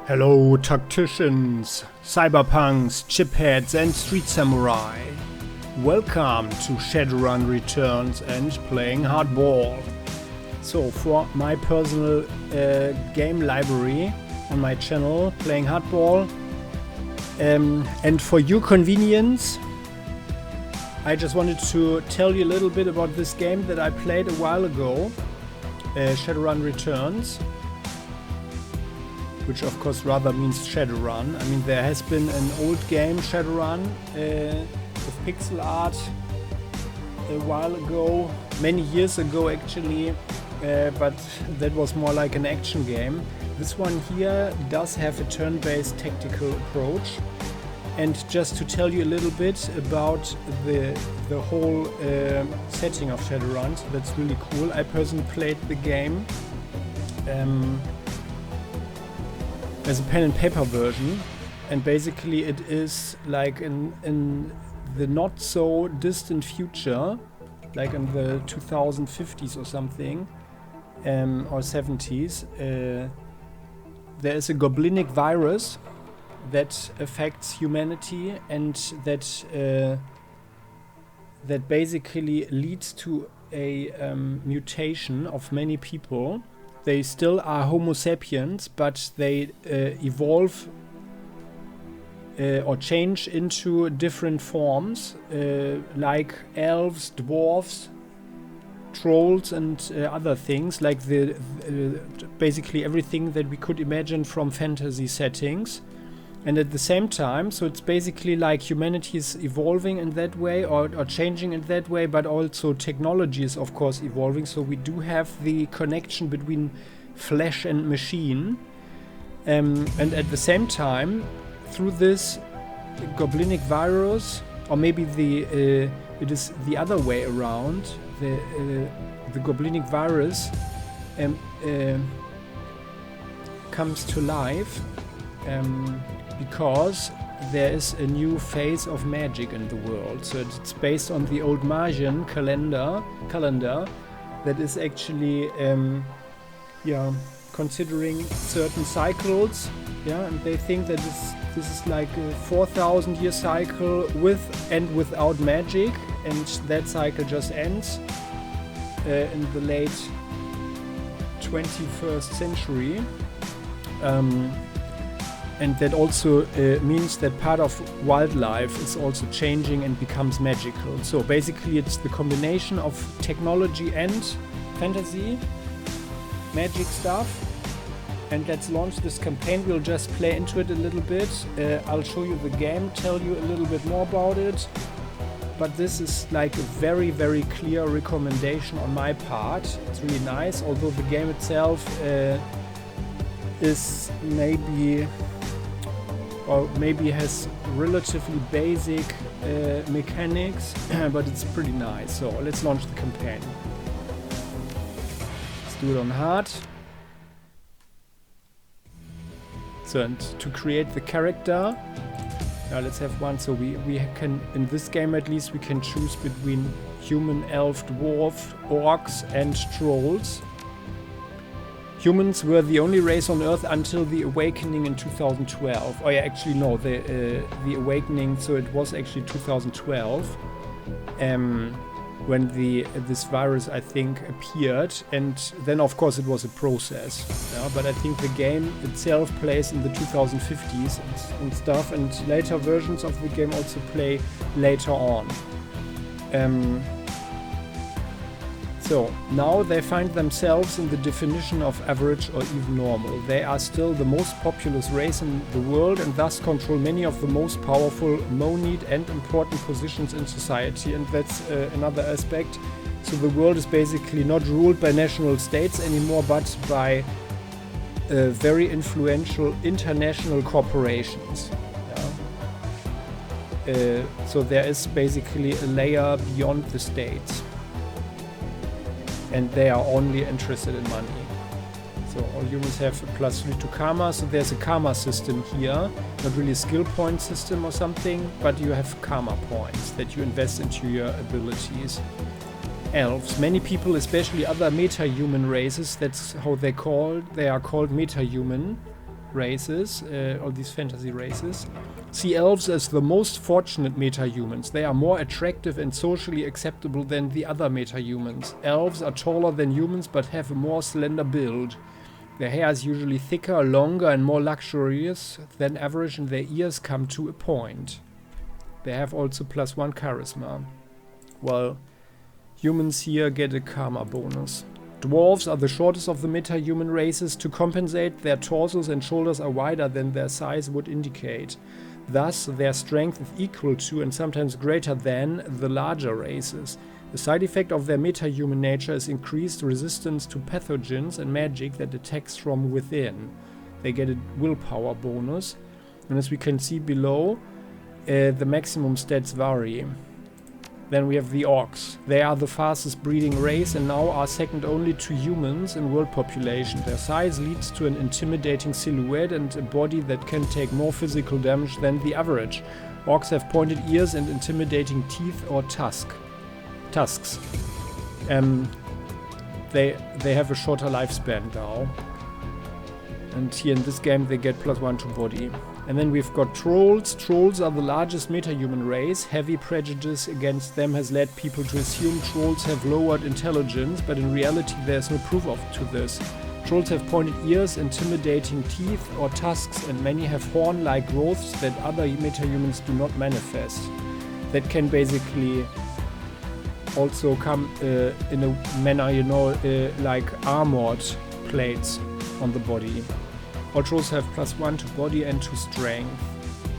Hello tacticians, cyberpunks, chipheads and street samurai. Welcome to Shadowrun Returns and Playing Hardball. So for my personal game library on my channel, Playing Hardball, and for your convenience, I just wanted to tell you a little bit about this game that I played a while ago, Shadowrun Returns. Which of course rather means Shadowrun. I mean, there has been an old game, Shadowrun, with pixel art a while ago, many years ago actually, but that was more like an action game. This one here does have a turn-based tactical approach. And just to tell you a little bit about the whole setting of Shadowrun, so that's really cool. I personally played the game as a pen and paper version, and basically it is like in the not so distant future, like in the 2050s or something, or 70s, there is a goblinic virus that affects humanity and that basically leads to a mutation of many people. They still are Homo sapiens, but they evolve or change into different forms, like elves, dwarves, trolls, and other things, like basically everything that we could imagine from fantasy settings. And at the same time, so it's basically like humanity is evolving in that way or changing in that way, but also technology is of course evolving. So we do have the connection between flesh and machine. And at the same time, through this goblinic virus, or maybe it is the other way around, the goblinic virus comes to life. Because there is a new phase of magic in the world. So it's based on the old Mayan calendar that is actually considering certain cycles. Yeah, and they think that this is like a 4,000 year cycle with and without magic, and that cycle just ends in the late 21st century. And that also means that part of wildlife is also changing and becomes magical. So basically it's the combination of technology and fantasy, magic stuff. And let's launch this campaign. We'll just play into it a little bit. I'll show you the game, tell you a little bit more about it. But this is like a very, very clear recommendation on my part. It's really nice, although the game itself is maybe has relatively basic mechanics, but it's pretty nice. So let's launch the campaign. Let's do it on hard. So, and to create the character, let's have one. So we can, in this game at least, we can choose between human, elf, dwarf, orcs and trolls. Humans were the only race on Earth until the Awakening in 2012. Oh yeah, actually no, the Awakening. So it was actually 2012 when this virus, I think, appeared, and then of course it was a process. Yeah? But I think the game itself plays in the 2050s and stuff, and later versions of the game also play later on. So now they find themselves in the definition of average or even normal. They are still the most populous race in the world and thus control many of the most powerful, moneyed and important positions in society. And that's another aspect. So the world is basically not ruled by national states anymore, but by very influential international corporations. Yeah? So there is basically a layer beyond the states. And they are only interested in money. So all humans have a +3 to karma, so there's a karma system here. Not really a skill point system or something, but you have karma points that you invest into your abilities. Elves. Many people, especially other meta-human races, that's how they are called meta-human, races, all these fantasy races, see elves as the most fortunate meta-humans. They are more attractive and socially acceptable than the other meta-humans. Elves are taller than humans but have a more slender build. Their hair is usually thicker, longer and more luxurious than average, and their ears come to a point. They have also +1 charisma. Well, humans here get a karma bonus. Dwarves are the shortest of the meta-human races. To compensate, their torsos and shoulders are wider than their size would indicate. Thus, their strength is equal to and sometimes greater than the larger races. The side effect of their meta-human nature is increased resistance to pathogens and magic that attacks from within. They get a willpower bonus. And as we can see below, the maximum stats vary. Then we have the orcs. They are the fastest breeding race and now are second only to humans in world population. Their size leads to an intimidating silhouette and a body that can take more physical damage than the average. Orcs have pointed ears and intimidating teeth or tusks. They have a shorter lifespan now. And here in this game they get +1 to body. And then we've got trolls. Trolls are the largest meta-human race. Heavy prejudice against them has led people to assume trolls have lowered intelligence, but in reality there's no proof to this. Trolls have pointed ears, intimidating teeth or tusks, and many have horn-like growths that other meta-humans do not manifest. That can basically also come in a manner, like armored plates on the body. All trolls have +1 to body and to strength.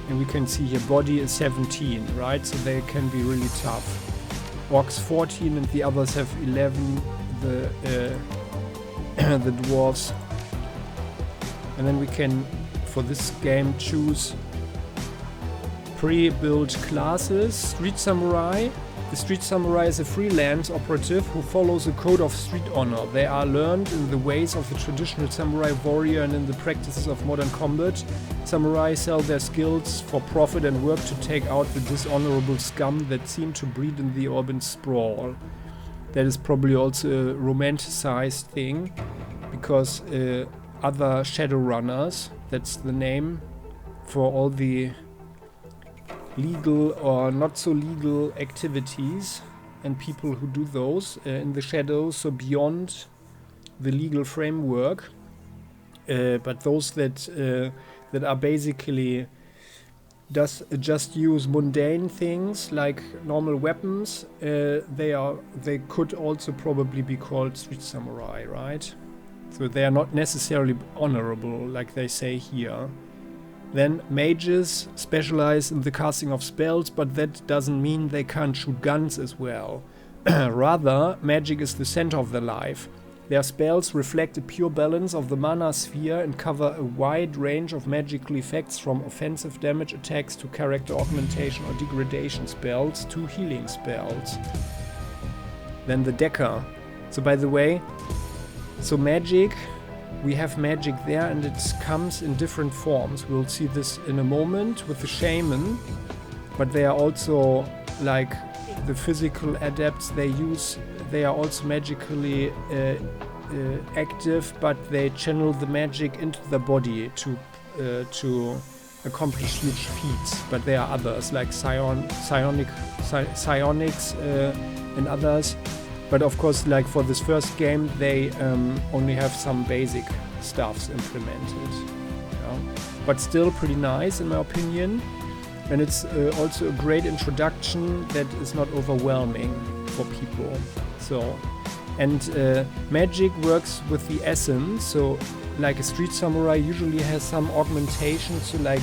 And we can see here body is 17, right? So they can be really tough. Orcs 14 and the others have 11, the dwarves. And then we can, for this game, choose pre-built classes. Street Samurai. The Street Samurai is a freelance operative who follows a code of street honor. They are learned in the ways of the traditional samurai warrior and in the practices of modern combat. Samurai sell their skills for profit and work to take out the dishonorable scum that seem to breed in the urban sprawl. That is probably also a romanticized thing, because other Shadowrunners, that's the name for all the legal or not so legal activities and people who do those in the shadows, so beyond the legal framework, but those that are basically just use mundane things like normal weapons, they could also probably be called street samurai, right? So they are not necessarily honorable like they say here. Then mages specialize in the casting of spells, but that doesn't mean they can't shoot guns as well. Rather, magic is the center of their life. Their spells reflect a pure balance of the mana sphere and cover a wide range of magical effects, from offensive damage attacks to character augmentation or degradation spells to healing spells. Then the Decker. So by the way, so magic, we have magic there and it comes in different forms. We'll see this in a moment with the shaman, but they are also like the physical adepts. They are also magically active, but they channel the magic into the body to accomplish huge feats. But there are others like psionics and others. But of course, like for this first game, they only have some basic stuffs implemented. Yeah. But still pretty nice in my opinion. And it's also a great introduction that is not overwhelming for people. So, and magic works with the essence. So like a street samurai usually has some augmentation, so like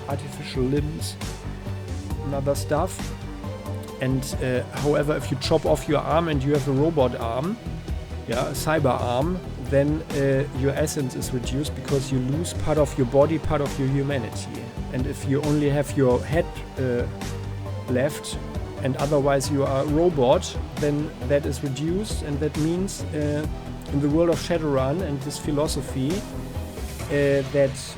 artificial limbs and other stuff. And however, if you chop off your arm and you have a robot arm, yeah, a cyber arm, then your essence is reduced because you lose part of your body, part of your humanity. And if you only have your head left and otherwise you are a robot, then that is reduced, and that means in the world of Shadowrun and this philosophy that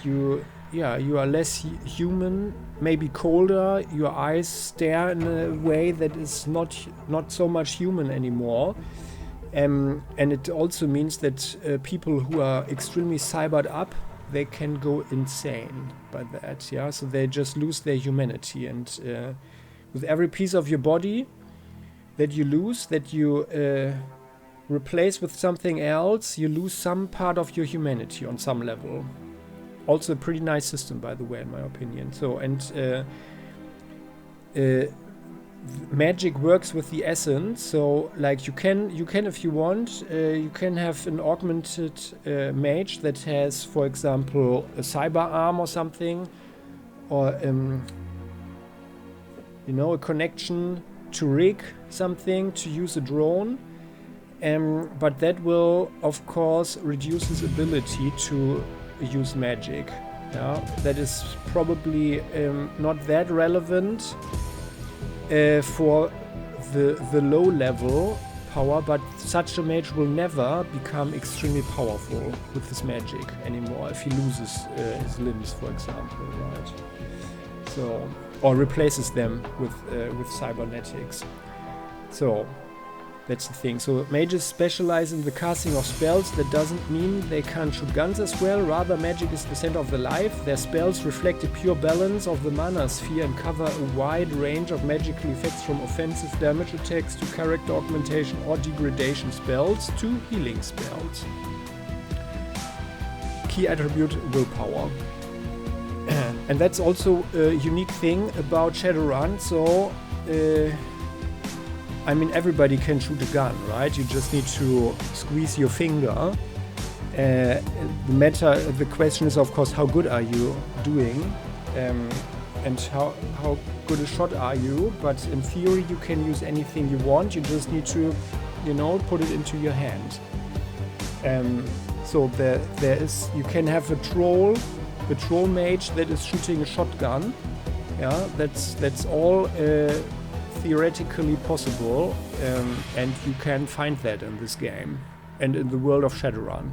you are less human, maybe colder, your eyes stare in a way that is not so much human anymore. And it also means that people who are extremely cybered up, they can go insane by that. Yeah, so they just lose their humanity, and with every piece of your body that you lose, that you replace with something else, you lose some part of your humanity on some level. Also a pretty nice system, by the way, in my opinion. So, and magic works with the essence. So, like, you can if you want, you can have an augmented mage that has, for example, a cyber arm or something, or you know, a connection to rig something to use a drone. But that will, of course, reduce his ability to use magic. Yeah, that is probably not that relevant for the low level power, but such a mage will never become extremely powerful with his magic anymore if he loses his limbs, for example, right? So, or replaces them with cybernetics. So that's the thing. So mages specialize in the casting of spells. That doesn't mean they can't shoot guns as well. Rather, magic is the center of their life. Their spells reflect a pure balance of the mana sphere and cover a wide range of magical effects, from offensive damage attacks to character augmentation or degradation spells to healing spells. Key attribute: willpower. And that's also a unique thing about Shadowrun. So I mean, everybody can shoot a gun, right? You just need to squeeze your finger. The question is, of course, how good are you doing, and how good a shot are you? But in theory, you can use anything you want. You just need to, you know, put it into your hand. So there is, you can have a troll mage that is shooting a shotgun. Yeah, that's all. Theoretically possible, and you can find that in this game and in the world of Shadowrun.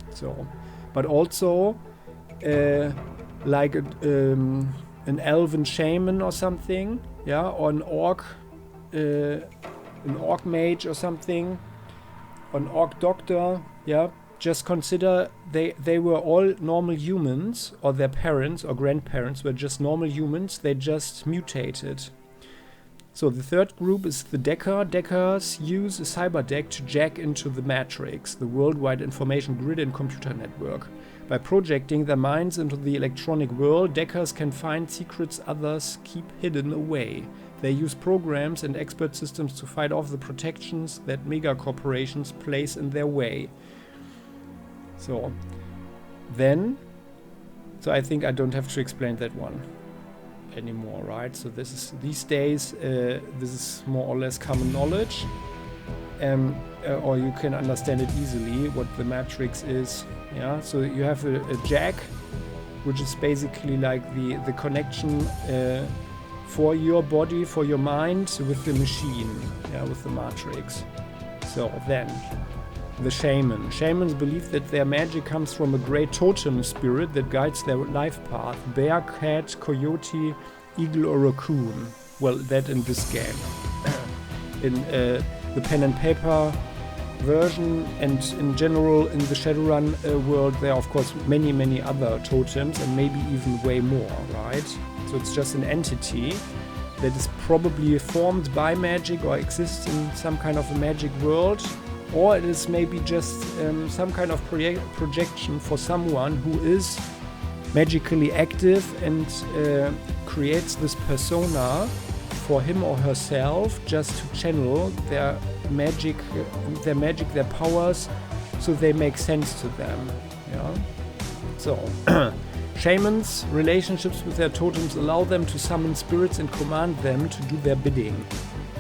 So, but also like an elven shaman or something, yeah, or an orc mage or something, or an orc doctor, yeah. Just consider they were all normal humans, or their parents or grandparents were just normal humans. They just mutated. So the third group is the Decker. Deckers use a cyber deck to jack into the Matrix, the worldwide information grid and computer network. By projecting their minds into the electronic world, Deckers can find secrets others keep hidden away. They use programs and expert systems to fight off the protections that megacorporations place in their way. So I think I don't have to explain that one anymore, right? So this is, these days, this is more or less common knowledge, or you can understand it easily what the matrix is. Yeah, so you have a jack, which is basically like the connection for your body, for your mind, with the machine, yeah, with the matrix. So then the shaman. Shamans believe that their magic comes from a great totem spirit that guides their life path. Bear, cat, coyote, eagle or raccoon. Well, that in this game. In the pen and paper version and in general in the Shadowrun world, there are of course many other totems, and maybe even way more, right? So it's just an entity that is probably formed by magic or exists in some kind of a magic world. Or it is maybe just some kind of projection for someone who is magically active and creates this persona for him or herself, just to channel their magic, their powers, so they make sense to them. Yeah. So shamans' relationships with their totems allow them to summon spirits and command them to do their bidding.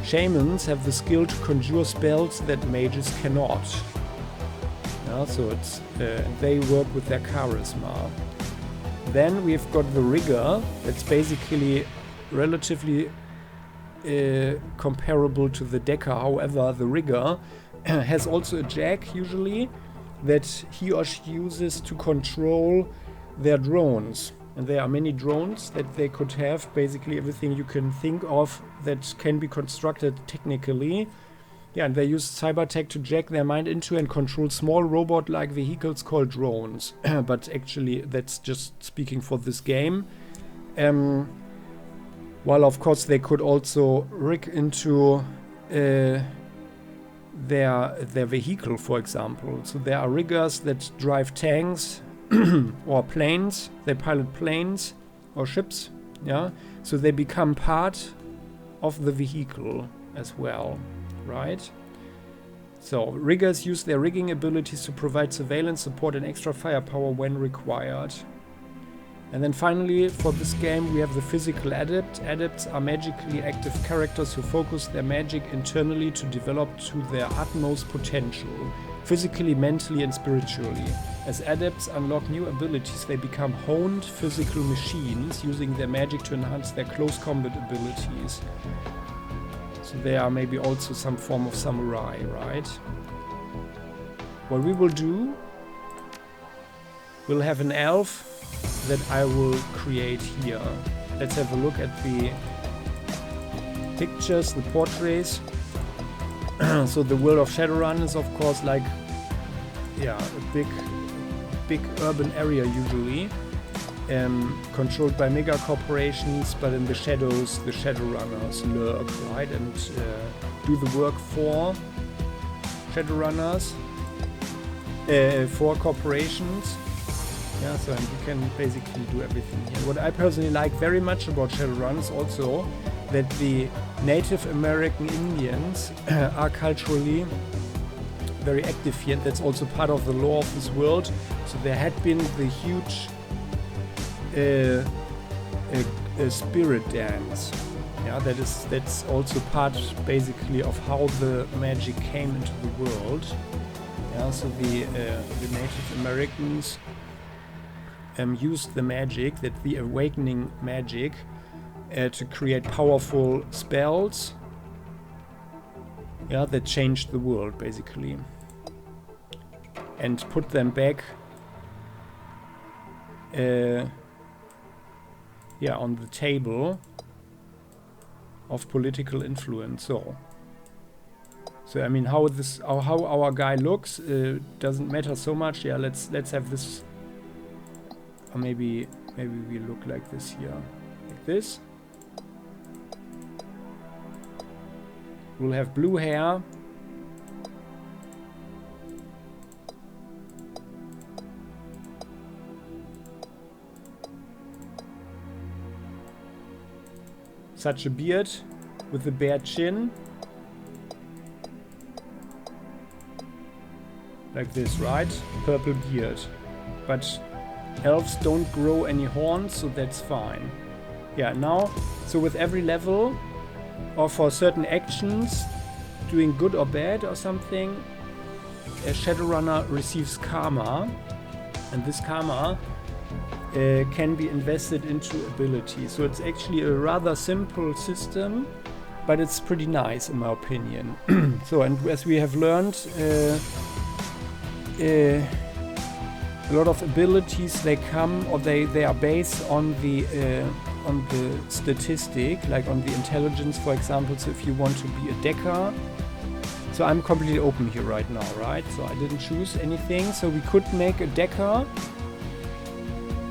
Shamans have the skill to conjure spells that mages cannot. Yeah, so it's they work with their charisma. Then we've got the rigger. That's basically relatively comparable to the decker. However, the rigger has also a jack usually that he or she uses to control their drones. And there are many drones that they could have, basically everything you can think of that can be constructed technically Yeah, and they use cybertech to jack their mind into and control small robot-like vehicles called drones. But actually, that's just speaking for this game. While of course they could also rig into their vehicle, for example. So there are riggers that drive tanks or planes. They pilot planes or ships. Yeah, so they become part of the vehicle as well, right? So riggers use their rigging abilities to provide surveillance support and extra firepower when required. And then finally, for this game, we have the physical adept. Adepts are magically active characters who focus their magic internally to develop to their utmost potential, physically, mentally, and spiritually. As adepts unlock new abilities, they become honed physical machines, using their magic to enhance their close combat abilities. So they are maybe also some form of samurai, right? What we will do, we'll have an elf that I will create here. Let's have a look at the pictures, the portraits. So the world of Shadowrun is of course like, yeah, a big urban area usually, controlled by megacorporations, but in the shadows the Shadowrunners lurk, right, and do the work for Shadowrunners, for corporations. Yeah, so and you can basically do everything here. What I personally like very much about Shadowrun is also that the Native American Indians are culturally very active here, and that's also part of the lore of this world. So there had been the huge spirit dance. Yeah, that's also part basically of how the magic came into the world. Yeah, so the Native Americans used the magic, the awakening magic, to create powerful spells, yeah, that changed the world basically, and put them back, yeah, on the table of political influence. So I mean, how our guy looks doesn't matter so much. Yeah, let's have this. Or maybe we look like this here, like this. We'll have blue hair. Such a beard with a bare chin. Like this, right? Purple beard. But elves don't grow any horns, so that's fine. Yeah, now, so with every level, or for certain actions, doing good or bad or something, a Shadowrunner receives karma, and this karma can be invested into ability. So it's actually a rather simple system, but it's pretty nice in my opinion. So, and as we have learned, a lot of abilities, they come, or they are based on the statistic, like on the intelligence, for example. So if you want to be a decker, so I'm completely open here right now, right? So I didn't choose anything, so we could make a decker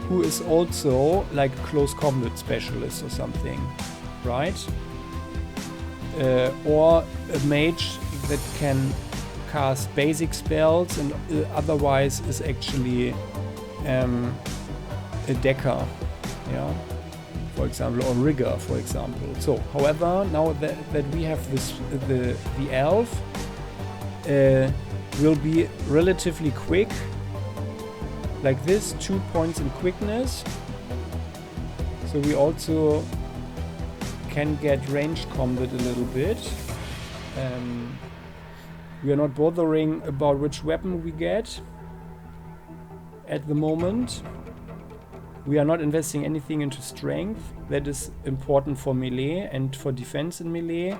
who is also like a close combat specialist or something, right? Or a mage that can cast basic spells and otherwise is actually a decker, yeah, for example, or rigger, for example. So, however, now that we have this, the elf will be relatively quick, like this, 2 points in quickness. So we also can get ranged combat a little bit. We are not bothering about which weapon we get at the moment. We are not investing anything into strength. That is important for melee and for defense in melee.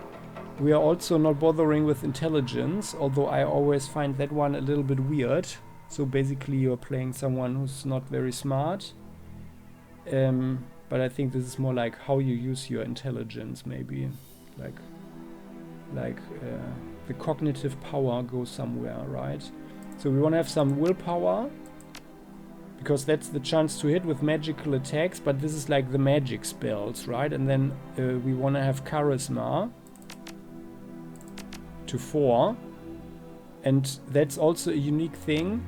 We are also not bothering with intelligence, although I always find that one a little bit weird. So basically you're playing someone who's not very smart. But I think this is more like how you use your intelligence, maybe. Like the cognitive power goes somewhere, right? So we want to have some willpower, because that's the chance to hit with magical attacks, but this is like the magic spells, right? And then we want to have charisma to 4, and that's also a unique thing.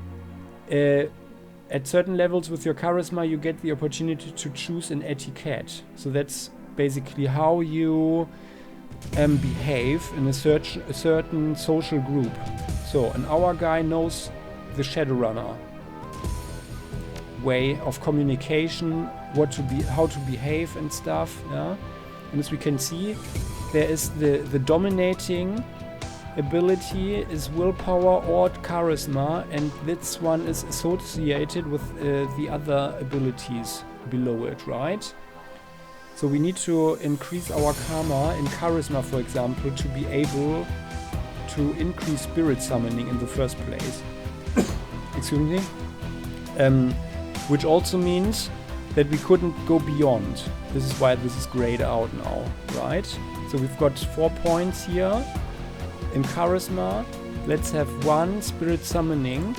At certain levels with your charisma you get the opportunity to choose an etiquette, so that's basically how you behave in a certain social group. So an hour guy knows the Shadowrunner way of communication, how to behave and stuff, yeah? And as we can see, there is the dominating ability is willpower or charisma, and this one is associated with the other abilities below it, right? So we need to increase our karma in charisma, for example, to be able to increase spirit summoning in the first place. Excuse me. Which also means that we couldn't go beyond. This is why this is grayed out now, right? So we've got 4 points here in charisma. Let's have 1 spirit summoning.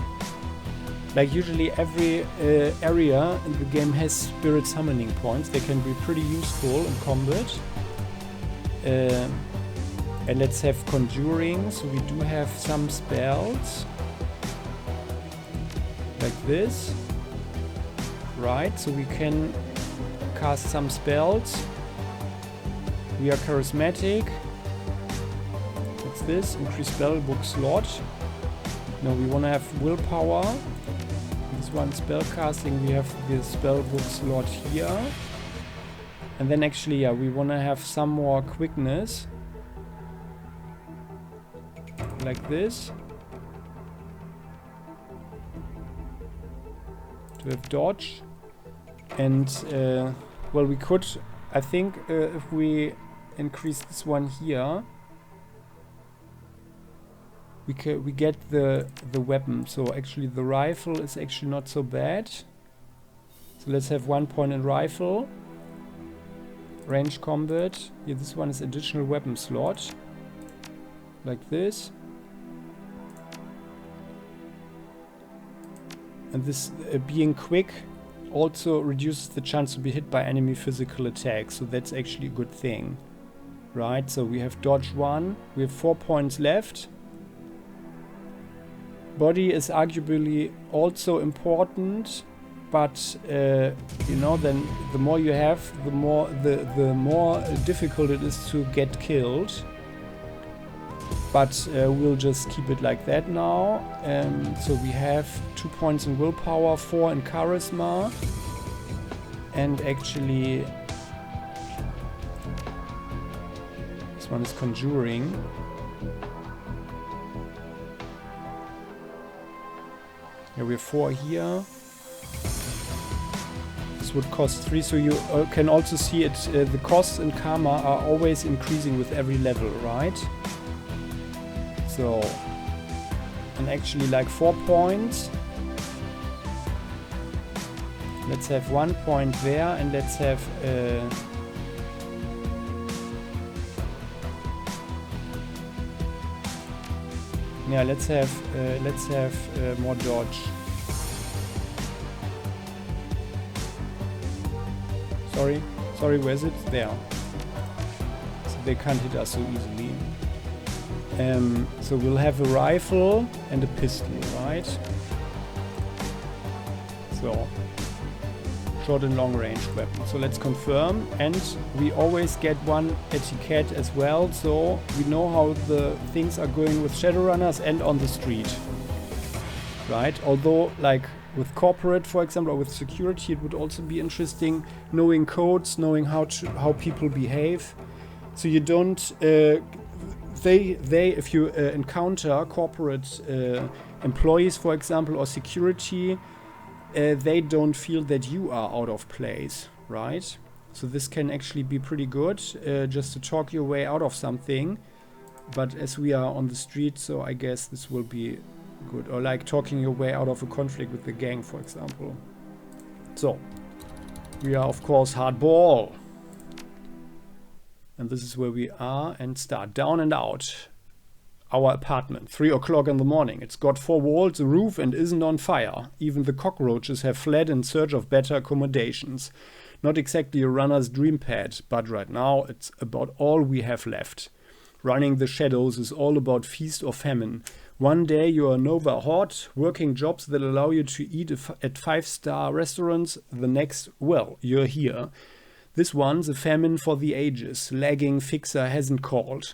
Like usually every area in the game has spirit summoning points. They can be pretty useful in combat. And let's have conjuring. So we do have some spells like this. Right, so we can cast some spells. We are charismatic. What's this? Increase spellbook slot. No, we want to have willpower. This one spell casting, we have the spellbook slot here. And then actually, yeah, we want to have some more quickness. Like this. To have dodge. And, well, we could, I think, if we increase this one here, we get the weapon. So actually the rifle is actually not so bad. So let's have 1 point in rifle. Range combat. Here, this one is additional weapon slot. Like this. And this being quick also reduces the chance to be hit by enemy physical attacks, so that's actually a good thing, right? So we have dodge 1, we have 4 points left. Body is arguably also important, but you know, then the more you have, the more difficult it is to get killed. But we'll just keep it like that now. So we have 2 points in willpower, 4 in charisma. And actually, this one is conjuring. Yeah, we have 4 here. This would cost 3, so you can also see it. The costs in karma are always increasing with every level, right? So, and actually like 4 points. Let's have 1 point there, and let's have yeah, let's have more dodge. Sorry, where's it? There. So they can't hit us so easily. So we'll have a rifle and a pistol, right? So, short and long range weapon. So let's confirm, and we always get 1 etiquette as well, so we know how the things are going with Shadowrunners and on the street, right? Although, like with corporate, for example, or with security, it would also be interesting knowing codes, knowing how people behave, so you don't. If you encounter corporate employees, for example, or security, they don't feel that you are out of place, right? So this can actually be pretty good, just to talk your way out of something. But as we are on the street, so I guess this will be good. Or like talking your way out of a conflict with the gang, for example. So, we are of course hardball. And this is where we are, and start down and out. our apartment, 3 o'clock in the morning. It's got 4 walls, a roof, and isn't on fire. Even the cockroaches have fled in search of better accommodations. Not exactly a runner's dream pad, but right now it's about all we have left. Running the shadows is all about feast or famine. One day you are nova hot, working jobs that allow you to eat at 5-star restaurants. The next, well, you're here. This one's a famine for the ages. Lagging fixer hasn't called.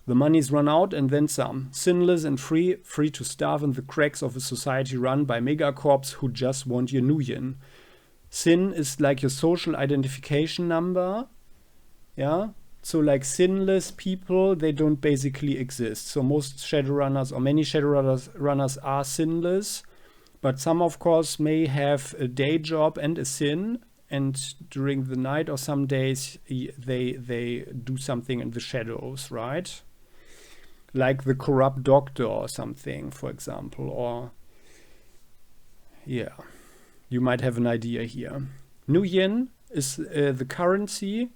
The money's run out and then some. Sinless and free to starve in the cracks of a society run by megacorps who just want your nuyen. Sin is like your social identification number. Yeah? So like sinless people, they don't basically exist. So most Shadowrunners or many Shadowrunners are sinless. But some, of course, may have a day job and a sin. And during the night or some days, they do something in the shadows, right? Like the corrupt doctor or something, for example. Or, yeah, you might have an idea here. Nuyen is the currency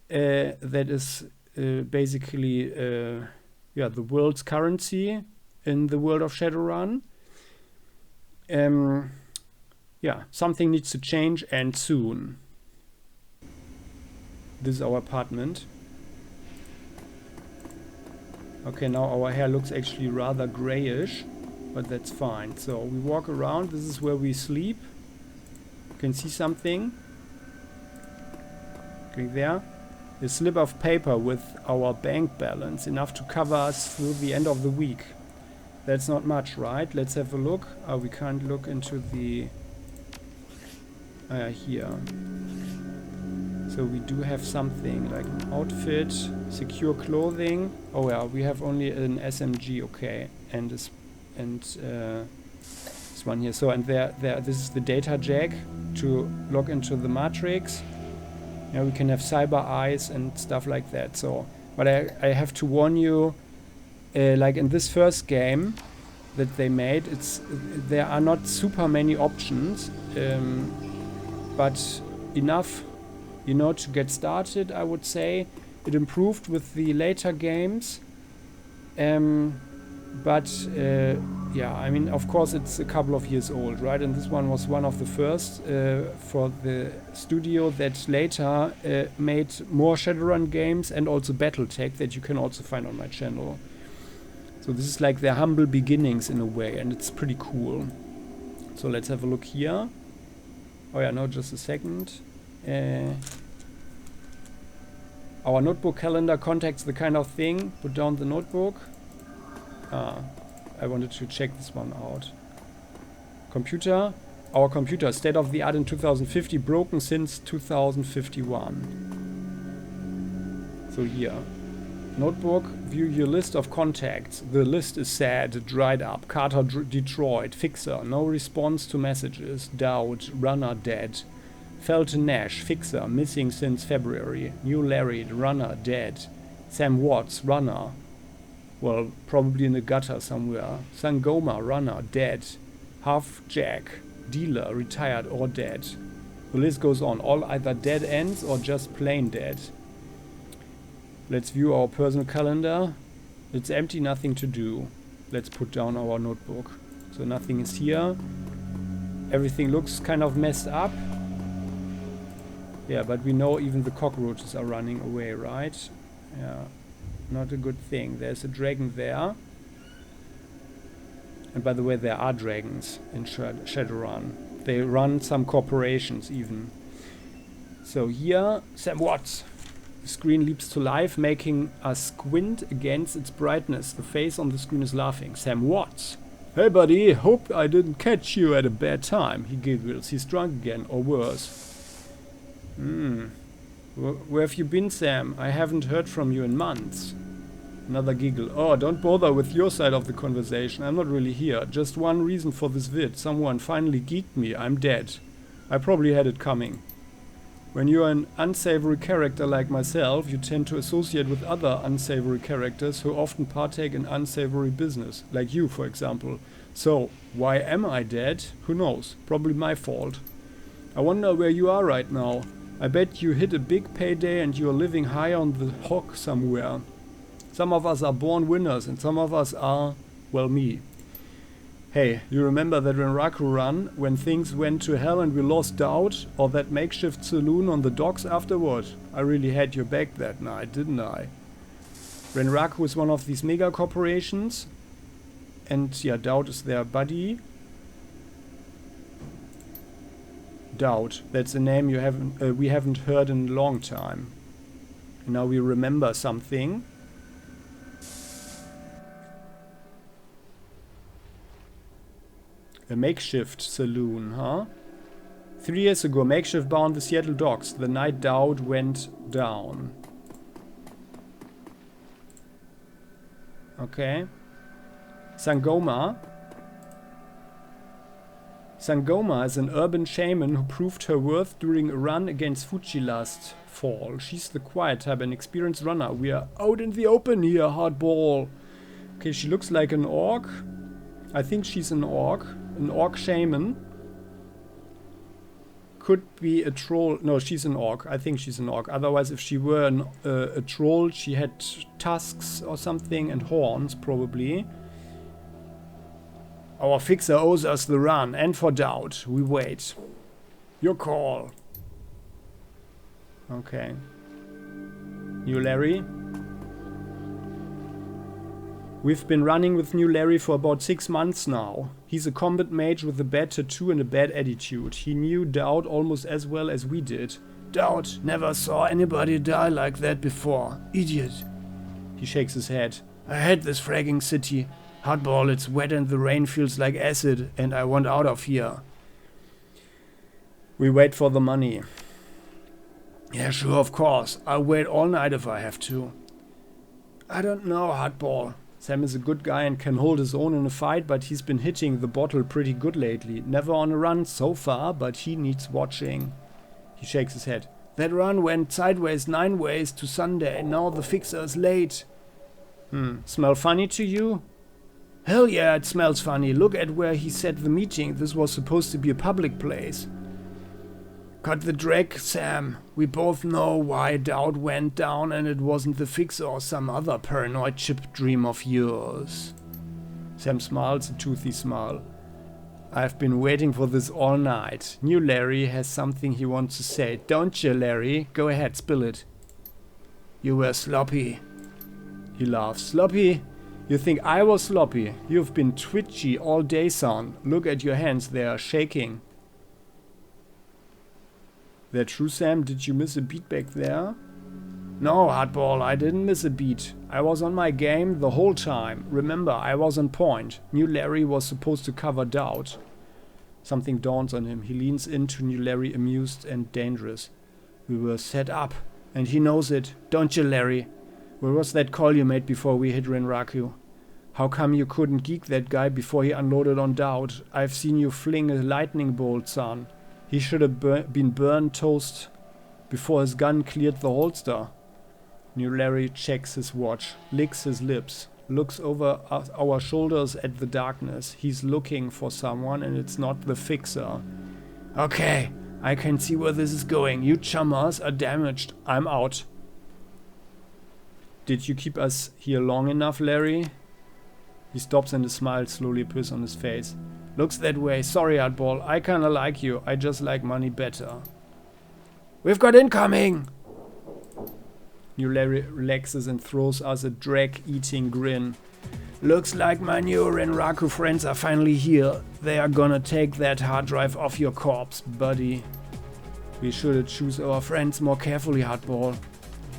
that is basically the world's currency in the world of Shadowrun. Something needs to change, and soon. This is our apartment. Okay, now our hair looks actually rather grayish, but that's fine. So we walk around. This is where we sleep. You can see something. Okay, there. A slip of paper with our bank balance, enough to cover us through the end of the week. That's not much, right? Let's have a look. We can't look into the... here. So we do have something like an outfit, secure clothing. Oh yeah, we have only an SMG, okay, and this one here. So and this is the data jack to log into the matrix. Yeah, we can have cyber eyes and stuff like that. So, but I have to warn you, like in this first game that they made, there are not super many options, but enough, you know, to get started. I would say it improved with the later games, yeah, I mean, of course, it's a couple of years old, right? And this one was one of the first for the studio that later made more Shadowrun games and also BattleTech that you can also find on my channel. So this is like their humble beginnings in a way, and it's pretty cool. So let's have a look here. Oh yeah, no, just a second. Our notebook calendar contacts the kind of thing. Put down the notebook. I wanted to check this one out. Computer. Our computer, state of the art in 2050, broken since 2051. So here. Notebook, view your list of contacts. The list is sad, dried up. Carter Detroit, Fixer, no response to messages. Doubt, Runner dead. Felton Nash, Fixer, missing since February. New Larry, Runner dead. Sam Watts, Runner. Well, probably in the gutter somewhere. Sangoma, Runner, dead. Half Jack, Dealer, retired or dead. The list goes on. All either dead ends or just plain dead. Let's view our personal calendar. It's empty, nothing to do. Let's put down our notebook. So nothing is here. Everything looks kind of messed up. Yeah, but we know even the cockroaches are running away, right? Yeah. Not a good thing. There's a dragon there. And by the way, there are dragons in Shadowrun. They run some corporations even. So here, Sam Watts. The screen leaps to life, making us squint against its brightness. The face on the screen is laughing. Sam Watts. Hey buddy, hope I didn't catch you at a bad time. He giggles. He's drunk again, or worse. Where have you been, Sam? I haven't heard from you in months. Another giggle. Oh, don't bother with your side of the conversation. I'm not really here. Just one reason for this vid. Someone finally geeked me. I'm dead. I probably had it coming. When you're an unsavory character like myself, you tend to associate with other unsavory characters who often partake in unsavory business. Like you, for example. So, why am I dead? Who knows? Probably my fault. I wonder where you are right now. I bet you hit a big payday and you're living high on the hog somewhere. Some of us are born winners and some of us are, well, me. Hey, you remember that Renraku run when things went to hell and we lost Doubt? Or that makeshift saloon on the docks afterward? I really had your back that night, didn't I? Renraku is one of these megacorporations. And yeah, Doubt is their buddy. Doubt, that's a name we haven't heard in a long time. And now we remember something. A makeshift saloon, huh? 3 years ago, makeshift bar on the Seattle docks. The night Doubt went down. Okay. Sangoma. Sangoma is an urban shaman who proved her worth during a run against Fuji last fall. She's the quiet type, an experienced runner. We are out in the open here, hardball. Okay, she looks like an orc. I think she's an orc. An orc shaman. Could be a troll. No, she's an orc. I think she's an orc. Otherwise, if she were a troll, she had tusks or something and horns, probably. Our fixer owes us the run, and for Doubt, we wait. Your call. Okay. New Larry. We've been running with New Larry for about 6 months now. He's a combat mage with a bad tattoo and a bad attitude. He knew Doubt almost as well as we did. Doubt never saw anybody die like that before. Idiot. He shakes his head. I hate this fragging city. Hardball, it's wet and the rain feels like acid, and I want out of here. We wait for the money. Yeah, sure, of course. I'll wait all night if I have to. I don't know, Hardball. Sam is a good guy and can hold his own in a fight, but he's been hitting the bottle pretty good lately. Never on a run so far, but he needs watching. He shakes his head. That run went sideways 9 ways to Sunday. Now the fixer is late. Smell funny to you? Hell yeah, it smells funny. Look at where he set the meeting. This was supposed to be a public place. Cut the drag, Sam. We both know why Doubt went down and it wasn't the fixer or some other paranoid chip dream of yours. Sam smiles a toothy smile. I've been waiting for this all night. New Larry has something he wants to say. Don't you, Larry? Go ahead, spill it. You were sloppy. He laughs. Sloppy? You think I was sloppy? You've been twitchy all day, son. Look at your hands, they are shaking. That true, Sam? Did you miss a beat back there? No, Hardball, I didn't miss a beat. I was on my game the whole time. Remember, I was on point. New Larry was supposed to cover Doubt. Something dawns on him. He leans into New Larry, amused and dangerous. We were set up, and he knows it. Don't you, Larry? Where was that call you made before we hit Renraku? How come you couldn't geek that guy before he unloaded on Doubt? I've seen you fling a lightning bolt, son. He should have been burned toast before his gun cleared the holster. New Larry checks his watch, licks his lips, looks over our shoulders at the darkness. He's looking for someone and it's not the fixer. Okay, I can see where this is going. You chummers are damaged. I'm out. Did you keep us here long enough, Larry? He stops and a smile slowly appears on his face. Looks that way. Sorry, Hardball. I kinda like you. I just like money better. We've got incoming! New Larry relaxes and throws us a drag-eating grin. Looks like my new Renraku friends are finally here. They are gonna take that hard drive off your corpse, buddy. We should choose our friends more carefully, Hardball.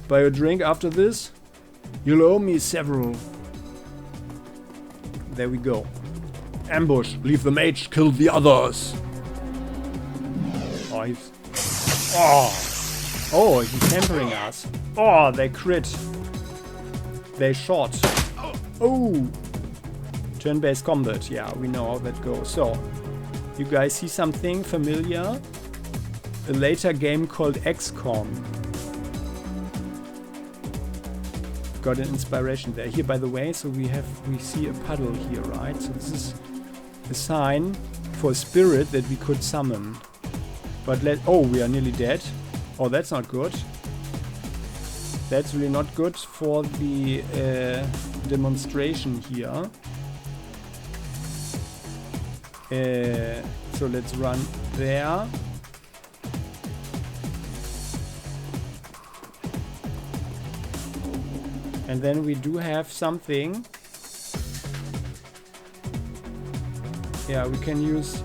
Buy a drink after this? You'll owe me several. There we go. Ambush. Leave the mage. Kill the others. Oh, he's... Oh, he's hampering us. Oh, they crit. They shot. Oh. Turn-based combat. Yeah, we know how that goes. So, you guys see something familiar? A later game called XCOM. Got an inspiration there. Here, by the way, so we see a puddle here, right? So this is a sign for a spirit that we could summon. But oh, we are nearly dead. Oh, that's not good. That's really not good for the demonstration here. So let's run there. And then we do have something. Yeah, we can use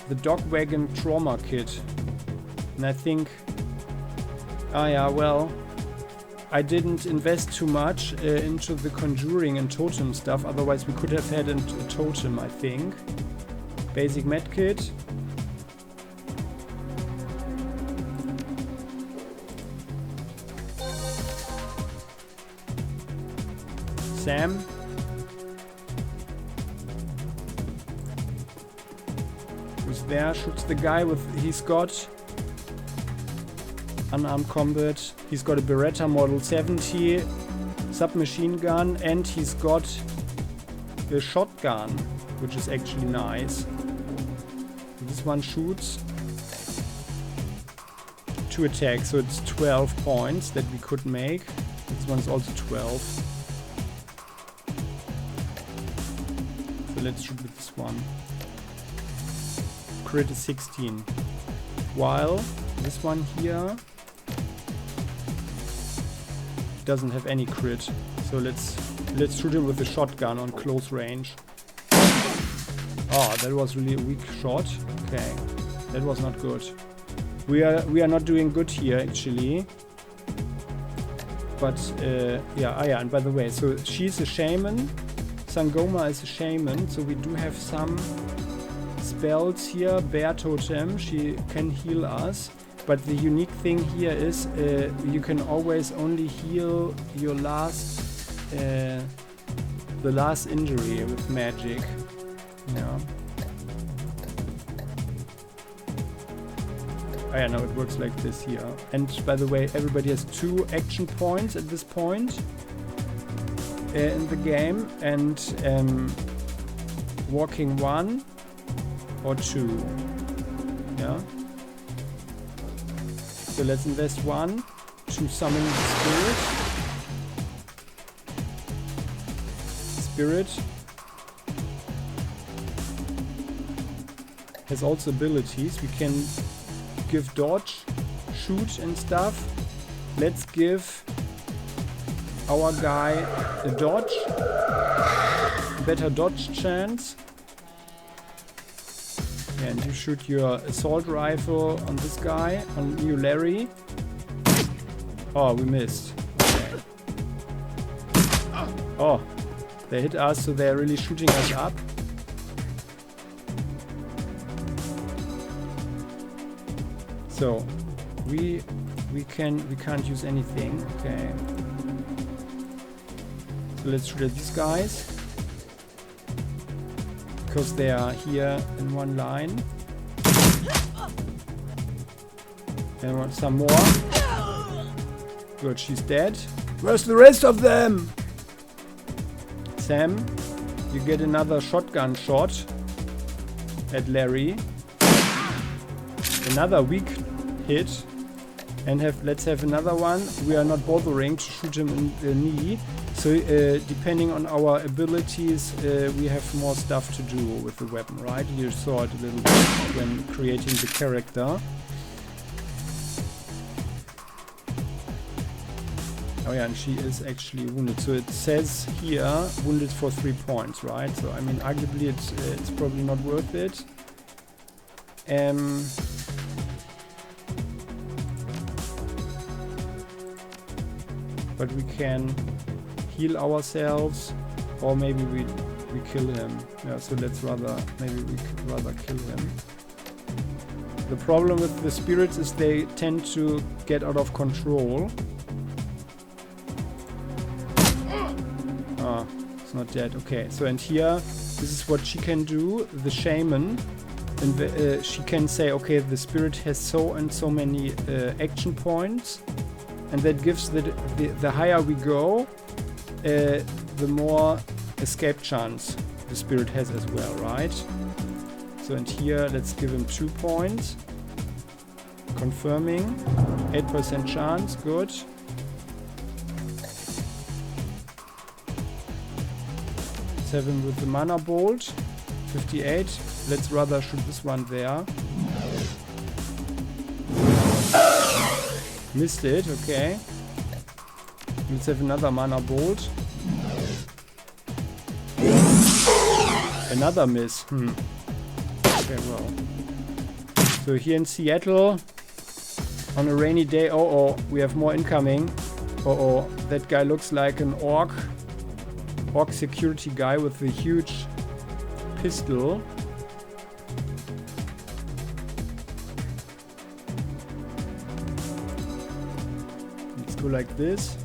the dog wagon trauma kit. And I think... Ah yeah, well... I didn't invest too much into the conjuring and totem stuff. Otherwise we could have had a totem, I think. Basic medkit. Sam. Who's there? Shoots the guy with... He's got... unarmed combat. He's got a Beretta Model 70 submachine gun, and he's got a shotgun, which is actually nice. This one shoots 2 attacks, so it's 12 points that we could make. This one's also 12. So let's shoot with this one. Crit is 16. While this one here doesn't have any crit, so let's shoot him with a shotgun on close range. Oh, that was really a weak shot. Okay, that was not good. We are not doing good here actually. But yeah, and by the way, so she's a shaman. Sangoma is a shaman, so we do have some spells here. Bear totem, she can heal us. But the unique thing here is you can always only heal your the last injury with magic. Yeah. Oh yeah, no, it works like this here. And by the way, everybody has 2 action points at this point in the game, and walking 1 or 2. Yeah. So let's invest 1 to summon the spirit. Spirit has also abilities. We can give dodge, shoot and stuff. Let's give our guy a dodge. Better dodge chance. And you shoot your assault rifle on this guy, on new Larry. Oh, we missed. Okay. Oh, they hit us, so they're really shooting us up. So we can't use anything. Okay. So let's shoot at these guys, because they are here in one line. And want some more. Good, she's dead. Where's the rest of them? Sam, you get another shotgun shot at Larry. Another weak hit. And let's have another one. We are not bothering to shoot him in the knee. So depending on our abilities, we have more stuff to do with the weapon, right? You saw it a little bit when creating the character. Oh yeah, and she is actually wounded. So it says here, wounded for 3 points, right? So I mean, arguably it's probably not worth it. But we can heal ourselves, or maybe we kill him. Yeah, so let's maybe we could rather kill him. The problem with the spirits is they tend to get out of control. Ah, it's not dead. Okay, so and here, this is what she can do, the shaman. And she can say, okay, the spirit has so and so many action points. And that gives the higher we go, the more escape chance the spirit has as well, right? So and here, let's give him 2 points. Confirming. 8% chance, good. Let's have him with the mana bolt. 58. Let's rather shoot this one there. Missed it, okay. Let's have another mana bolt. Another miss. Okay, well. So here in Seattle, on a rainy day, we have more incoming. That guy looks like an orc security guy with a huge pistol. Let's go like this.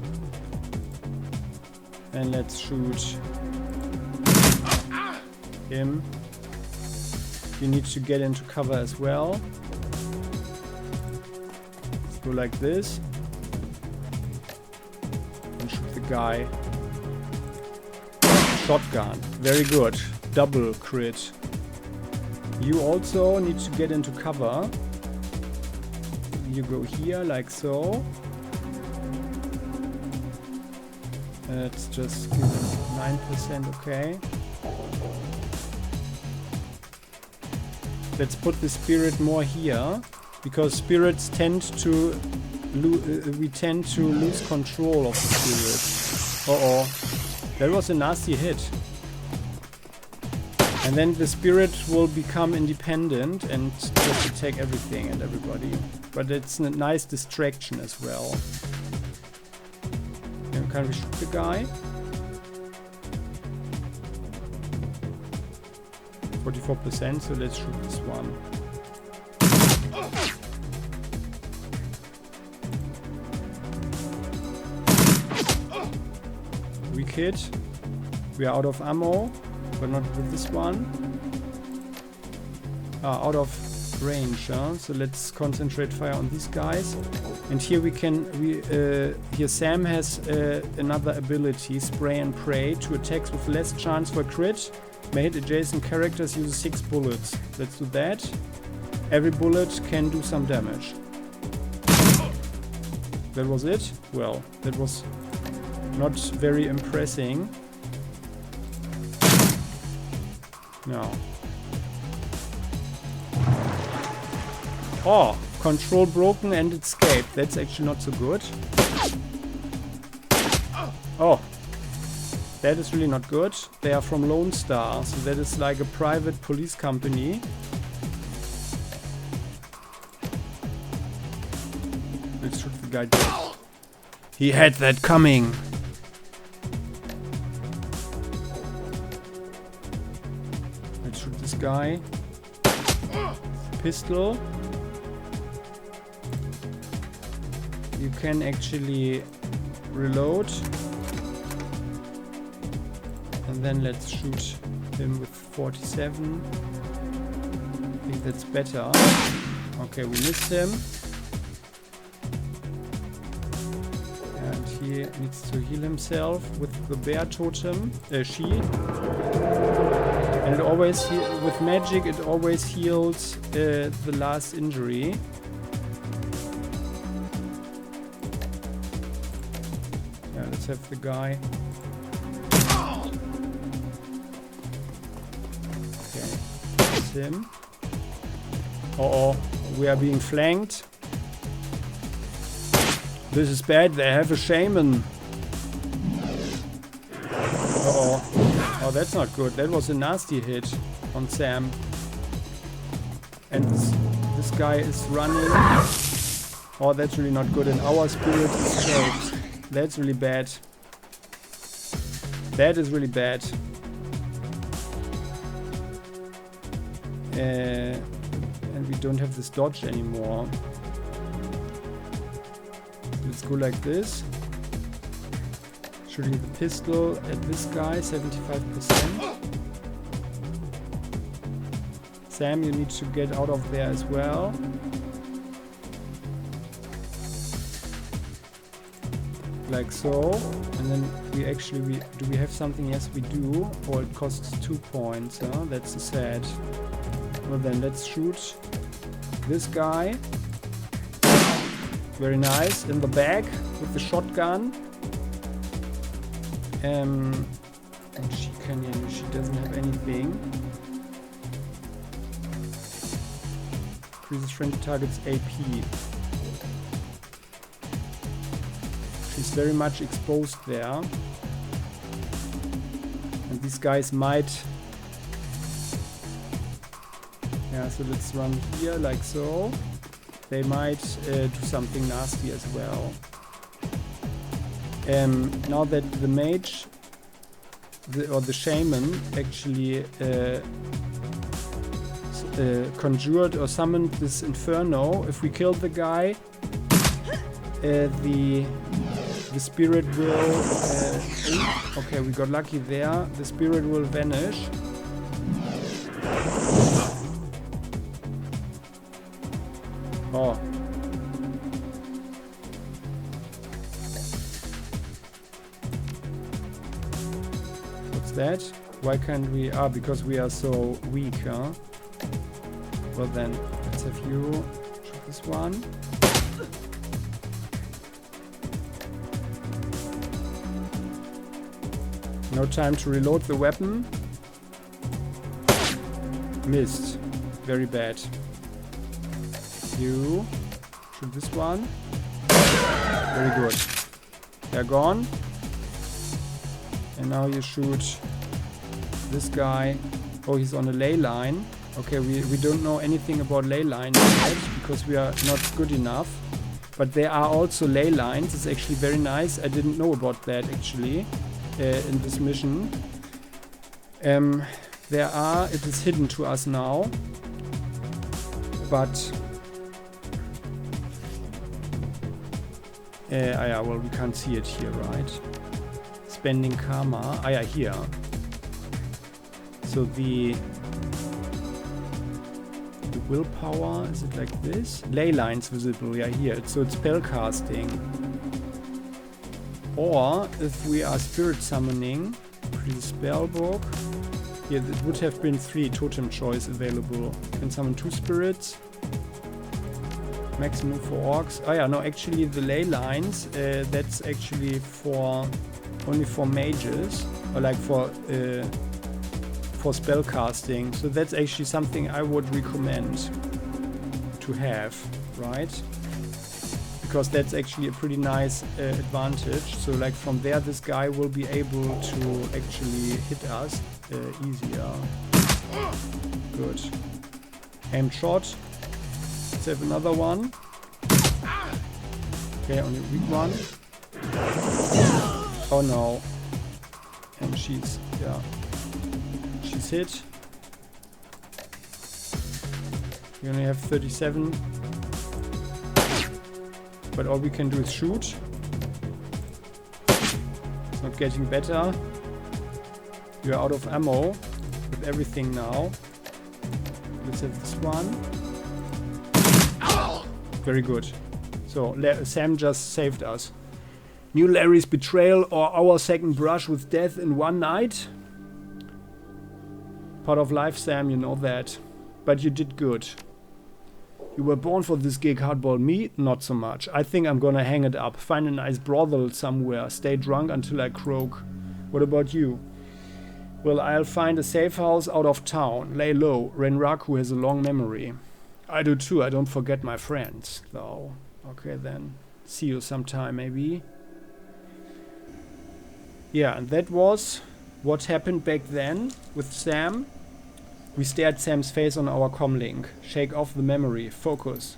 And let's shoot him. You need to get into cover as well. Let's go like this. And shoot the guy. Shotgun. Very good. Double crit. You also need to get into cover. You go here like so. Let's just give it 9%, okay. Let's put the spirit more here, because spirits tend to we tend to lose control of the spirit. That was a nasty hit. And then the spirit will become independent and just attack everything and everybody. But it's a nice distraction as well. Can we shoot the guy? 44%, so let's shoot this one. Weak hit. We are out of ammo, but not with this one. Out of range, huh? So let's concentrate fire on these guys. And here here Sam has another ability, Spray and Pray, to attacks with less chance for crit. May hit adjacent characters, uses 6 bullets. Let's do that. Every bullet can do some damage. That was it? Well, that was not very impressive. No. Oh, control broken and escape. That's actually not so good. Oh. That is really not good. They are from Lone Star, so that is like a private police company. Let's shoot the guy dead. He had that coming. Let's shoot this guy. Pistol. You can actually reload. And then let's shoot him with 47. I think that's better. Okay, we missed him. And he needs to heal himself with the bear totem shield. And it always, with magic, it always heals the last injury. Yeah, let's have the guy. Him. We are being flanked. This is bad, they have a shaman. Oh, that's not good. That was a nasty hit on Sam. And this guy is running. Oh, that's really not good. And our spirit is choked. That's really bad. That is really bad. And we don't have this dodge anymore. Let's go like this. Shooting the pistol at this guy, 75%. Sam, you need to get out of there as well. Like so. And then we actually, do we have something? Yes, we do. Or it costs 2 points, huh? That's sad. Well then, let's shoot this guy. Very nice. In the back with the shotgun. And she doesn't have anything. Increases friendly target's AP. She's very much exposed there. And these guys might... Yeah, so let's run here like so. They might do something nasty as well. Now that the mage or the shaman actually conjured or summoned this inferno, if we kill the guy, the spirit will... okay, we got lucky there. The spirit will vanish. Oh. What's that? Why can't we... Ah, because we are so weak, huh? Well then, let's have you shoot this one. No time to reload the weapon. Missed. Very bad. You shoot this one. Very good. They're gone. And now you shoot this guy. Oh, he's on a ley line. Okay, we don't know anything about ley lines yet because we are not good enough. But there are also ley lines. It's actually very nice. I didn't know about that actually in this mission. There are. It is hidden to us now. But yeah, well, we can't see it here, right? Spending karma. Ah, yeah, here. So the willpower, is it like this? Ley lines visible, yeah, here. So it's spell casting. Or if we are spirit summoning, pretty spell book. Here, it would have been 3 totem choice available. Can summon 2 spirits. Maximum for orcs. Oh yeah, no, actually the ley lines, that's actually for only for mages, or like for spell casting. So that's actually something I would recommend to have, right? Because that's actually a pretty nice advantage. So like from there, this guy will be able to actually hit us easier. Good. Aim shot. Let's have another one. Okay, only a weak one. Oh no. And she's, yeah. She's hit. We only have 37. But all we can do is shoot. It's not getting better. We are out of ammo with everything now. Let's have this one. Very good. So Sam just saved us. Knew Larry's betrayal or our second brush with death in one night? Part of life, Sam, you know that. But you did good. You were born for this gig, Hardball. Me, not so much. I think I'm gonna hang it up. Find a nice brothel somewhere. Stay drunk until I croak. What about you? Well, I'll find a safe house out of town. Lay low. Renraku has a long memory. I do too. I don't forget my friends, though. Okay, then. See you sometime, maybe. Yeah, and that was what happened back then with Sam. We stare at Sam's face on our comlink. Shake off the memory. Focus.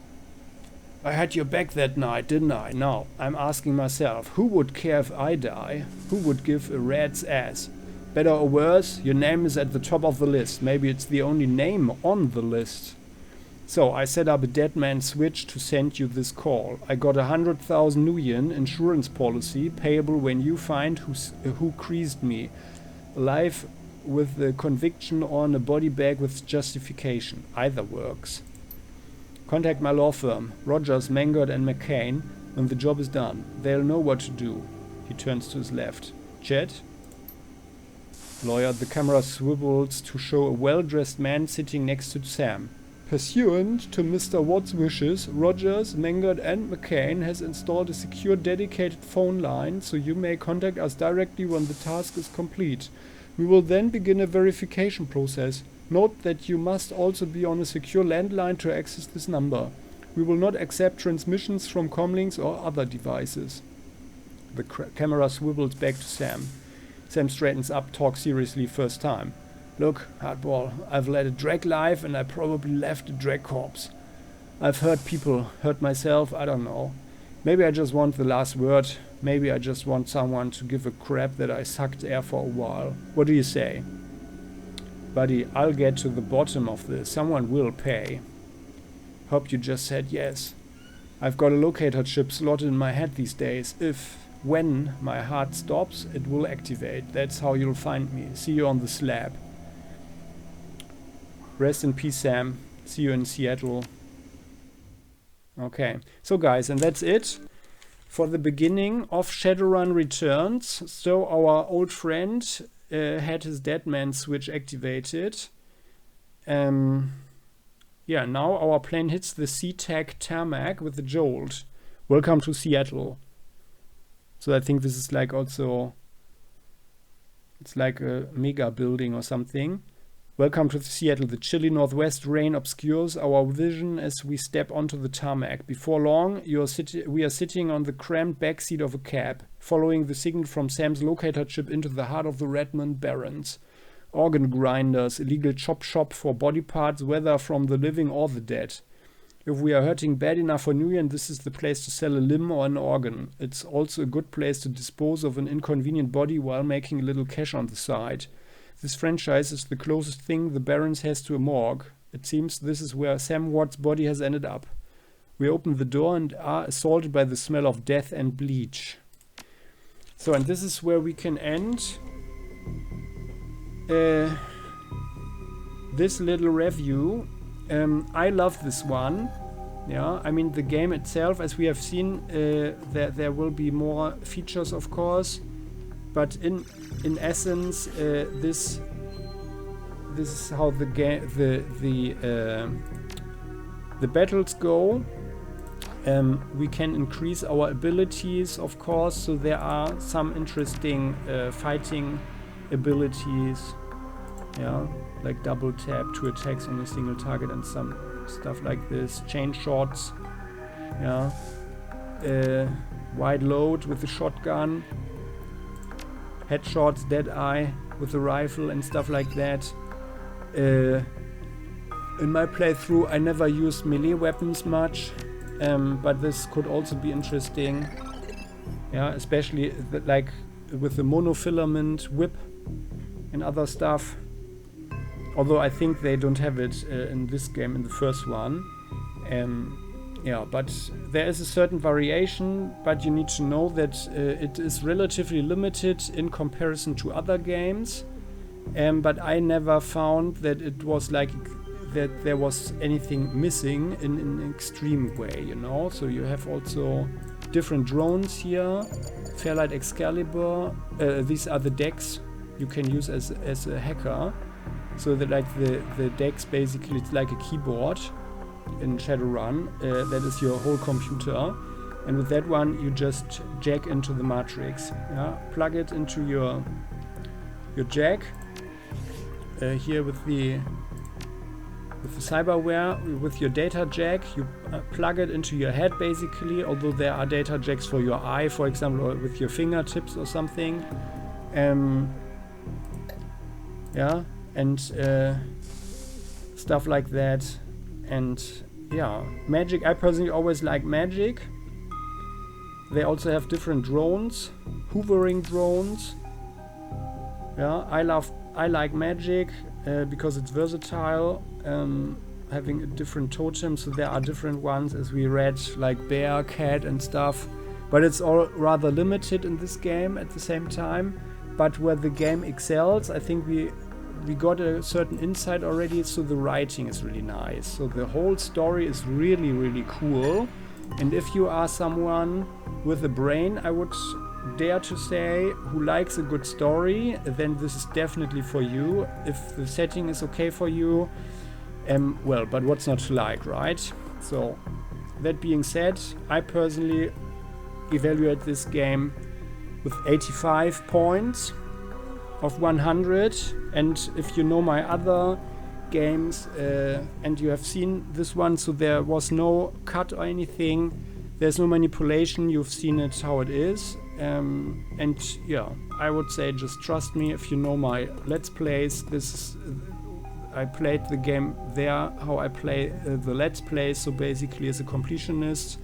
I had your back that night, didn't I? Now, I'm asking myself, who would care if I die? Who would give a rat's ass? Better or worse, your name is at the top of the list. Maybe it's the only name on the list. So, I set up a dead man switch to send you this call. I got 100,000 nuyen insurance policy payable when you find who creased me. Alive with the conviction or in a body bag with justification. Either works. Contact my law firm, Rogers, Mangert and McCain, when the job is done. They'll know what to do. He turns to his left. Chet? Lawyer, the camera swivels to show a well-dressed man sitting next to Sam. Pursuant to Mr. Watt's wishes, Rogers, Mangert and McCain has installed a secure dedicated phone line so you may contact us directly when the task is complete. We will then begin a verification process. Note that you must also be on a secure landline to access this number. We will not accept transmissions from comlinks or other devices. The camera swivels back to Sam. Sam straightens up, talks seriously first time. Look, Hardball, I've led a drag life and I probably left a drag corpse. I've hurt people, hurt myself, I don't know. Maybe I just want the last word. Maybe I just want someone to give a crap that I sucked air for a while. What do you say? Buddy, I'll get to the bottom of this. Someone will pay. Hope you just said yes. I've got a locator chip slotted in my head these days. When my heart stops, it will activate. That's how you'll find me. See you on the slab. Rest in peace, Sam. See you in Seattle. Okay, so guys, and that's it for the beginning of Shadowrun Returns. So our old friend had his Deadman switch activated. Yeah, now our plane hits the SeaTac tarmac with a jolt. Welcome to Seattle. So I think this is like also, it's like a mega building or something. Welcome to Seattle. The chilly northwest rain obscures our vision as we step onto the tarmac. Before long, we are sitting on the cramped backseat of a cab, following the signal from Sam's locator chip into the heart of the Redmond Barrens. Organ grinders, illegal chop shop for body parts, whether from the living or the dead. If we are hurting bad enough for New Year, this is the place to sell a limb or an organ. It's also a good place to dispose of an inconvenient body while making a little cash on the side. This franchise is the closest thing the Barrens has to a morgue. It seems this is where Sam Watt's body has ended up. We open the door and are assaulted by the smell of death and bleach. So, and this is where we can end this little review. I love this one. Yeah, I mean the game itself, as we have seen, there will be more features, of course, but in essence, this is how the game the battles go. We can increase our abilities, of course, so there are some interesting fighting abilities, yeah, like double tap, 2 attacks on a single target and some stuff like this, chain shots, yeah, wide load with the shotgun, headshots, dead eye with the rifle and stuff like that. In my playthrough I never used melee weapons much, but this could also be interesting, yeah, especially like with the monofilament whip and other stuff, although I think they don't have it in this game, in the first one. Yeah, but there is a certain variation, but you need to know that it is relatively limited in comparison to other games, but I never found that it was like that there was anything missing in an extreme way, you know. So you have also different drones here, Fairlight Excalibur, these are the decks you can use as a hacker. So that like the decks, basically it's like a keyboard in Shadowrun, that is your whole computer, and with that one you just jack into the matrix, yeah, plug it into your jack, here with the cyberware, with your data jack you plug it into your head basically, although there are data jacks for your eye, for example, or with your fingertips or something, yeah, and stuff like that. And yeah, magic, I personally always like magic. They also have different drones, hovering drones. Yeah, I like magic because it's versatile, having a different totem, so there are different ones as we read, like bear, cat and stuff, but it's all rather limited in this game at the same time. But where the game excels, I think we got a certain insight already, so the writing is really nice. So the whole story is really, really cool. And if you are someone with a brain, I would dare to say, who likes a good story, then this is definitely for you. If the setting is okay for you, well, but what's not to like, right? So that being said, I personally evaluate this game with 85 points. of 100, and if you know my other games and you have seen this one, so there was no cut or anything, there's no manipulation, you've seen it how it is, and yeah, I would say just trust me. If you know my Let's Plays, I played the game there how I play the Let's Plays, so basically as a completionist.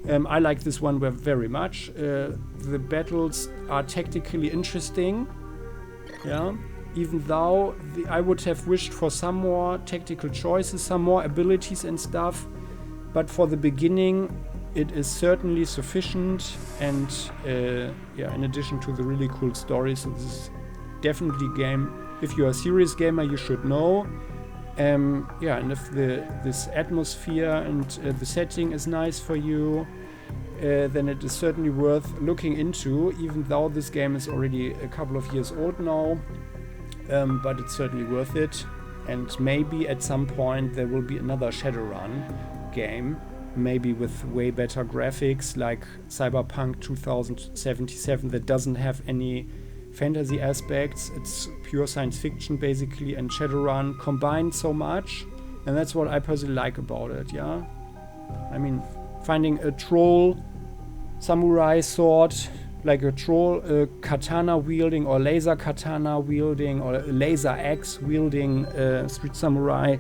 I like this one very much. The battles are tactically interesting, yeah, even though I would have wished for some more tactical choices, some more abilities and stuff, but for the beginning it is certainly sufficient, and yeah, in addition to the really cool story, so this is definitely a game, if you're a serious gamer, you should know. Yeah, and if this atmosphere and the setting is nice for you, then it is certainly worth looking into, even though this game is already a couple of years old now. But it's certainly worth it, and maybe at some point there will be another Shadowrun game, maybe with way better graphics, like Cyberpunk 2077, that doesn't have any fantasy aspects. It's pure science fiction basically, and Shadowrun combined so much, and that's what I personally like about it. Yeah, I mean, finding a troll samurai sword, like a troll katana wielding or laser katana wielding or laser axe wielding street samurai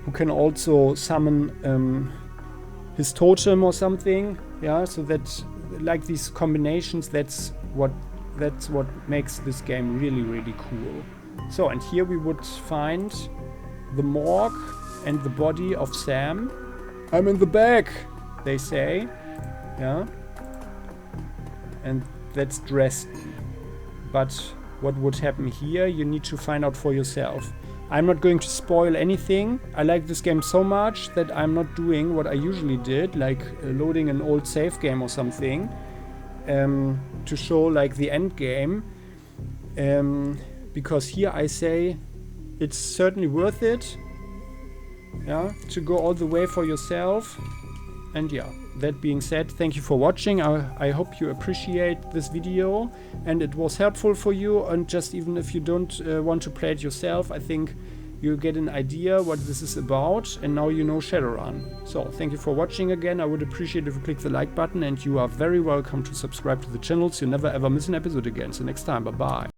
who can also summon his totem or something. Yeah, so that, like these combinations, that's what makes this game really, really cool. So, and here we would find the morgue and the body of Sam. I'm in the back, they say. Yeah. And that's Dresden. But what would happen here, you need to find out for yourself. I'm not going to spoil anything. I like this game so much that I'm not doing what I usually did, like loading an old save game or something, to show like the end game, because here I say it's certainly worth it, yeah, to go all the way for yourself. And yeah, that being said, thank you for watching. I hope you appreciate this video and it was helpful for you, and just even if you don't want to play it yourself, I think you get an idea what this is about, and now you know Shadowrun. So thank you for watching again. I would appreciate if you click the like button, and you are very welcome to subscribe to the channel so you never ever miss an episode again. So next time, bye bye.